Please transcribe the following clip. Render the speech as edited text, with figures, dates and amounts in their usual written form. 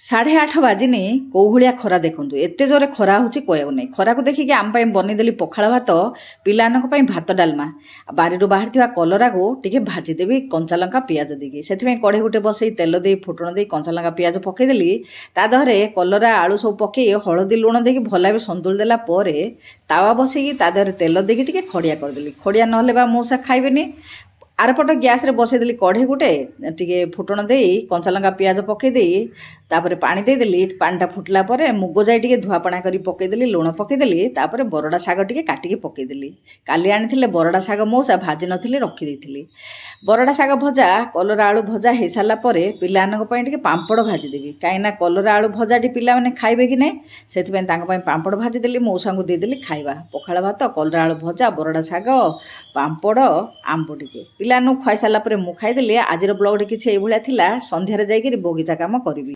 8:30 ବାଜିନି କୋଉ ଭଳିଆ ଖରା ଦେଖନ୍ତୁ। ଏତେ ଜୋରେ ଖରା ହେଉଛି କହିବାକୁ ନାହିଁ। ଖରାକୁ ଦେଖିକି ଆମ ପାଇଁ ବନେଇଦେଲି ପଖାଳ ଭାତ, ପିଲାମାନଙ୍କ ପାଇଁ ଭାତ ଡାଲମା। ବାରିରୁ ବାହାରିଥିବା କଲରାକୁ ଟିକେ ଭାଜିଦେବି କଞ୍ଚାଲଙ୍କା ପିଆଜ ଦେଇକି। ସେଥିପାଇଁ କଢ଼େଇ ଗୋଟେ ବସେଇ ତେଲ ଦେଇ ଫୁଟଣ ଦେଇ କଞ୍ଚାଲଙ୍କା ପିଆଜ ପକେଇଦେଲି। ତା ଦେହରେ କଲରା ଆଳୁ ସବୁ ପକେଇ ହଳଦୀ ଲୁଣ ଦେଇକି ଭଲ ଭାବେ ସନ୍ତୁଳି ଦେଲା ପରେ ତାୱା ବସେଇକି ତା ଦେହରେ ତେଲ ଦେଇକି ଟିକେ ଖଡ଼ିଆ କରିଦେଲି। ଖଡ଼ିଆ ନହେଲେ ବା ମଉସା ଖାଇବେନି। ଆରପଟ ଗ୍ୟାସ୍ରେ ବସେଇଦେଲି କଢ଼େଇ ଗୋଟେ, ଟିକେ ଫୁଟଣ ଦେଇ କଞ୍ଚାଲଙ୍କା ପିଆଜ ପକେଇ ଦେଇ ତାପରେ ପାଣି ଦେଇଦେଲି। ପାଣିଟା ଫୁଟିଲା ପରେ ମୁଗ ଯାଇ ଟିକେ ଧୁଆପଣା କରି ପକେଇଦେଲି, ଲୁଣ ପକେଇଦେଲି। ତାପରେ ବରଡ଼ା ଶାଗ ଟିକେ କାଟିକି ପକେଇଦେଲି। କାଲି ଆଣିଥିଲେ ବରଡ଼ା ଶାଗ ମଉସା, ଭାଜି ନଥିଲି ରଖିଦେଇଥିଲି। ବରଡ଼ା ଶାଗ ଭଜା, କଲରା ଆଳୁ ଭଜା ହେଇସାରିଲା ପରେ ପିଲାମାନଙ୍କ ପାଇଁ ଟିକେ ପାମ୍ପଡ଼ ଭାଜିଦେବି। କାହିଁକିନା କଲରା ଆଳୁ ଭଜାଟି ପିଲାମାନେ ଖାଇବେ କି ନାହିଁ, ସେଥିପାଇଁ ତାଙ୍କ ପାଇଁ ପାମ୍ପଡ଼ ଭାଜିଦେଲି। ମଉସାଙ୍କୁ ଦେଇଦେଲି ଖାଇବା। ପଖାଳ ଭାତ, କଲରା ଆଳୁ ଭଜା, ବରଡ଼ା ଶାଗ, ପାମ୍ପଡ଼, ଆମ୍ବ ଟିକେ ପିଲାମାନଙ୍କୁ ଖୁଆଇ ସାରିଲା ପରେ ମୁଁ ଖାଇଦେଲି। ଆଜିର ବ୍ଲଗ୍ଟି କିଛି ଏଇଭଳିଆ ଥିଲା। ସନ୍ଧ୍ୟାରେ ଯାଇକରି ବଗିଚା କାମ କରିବି।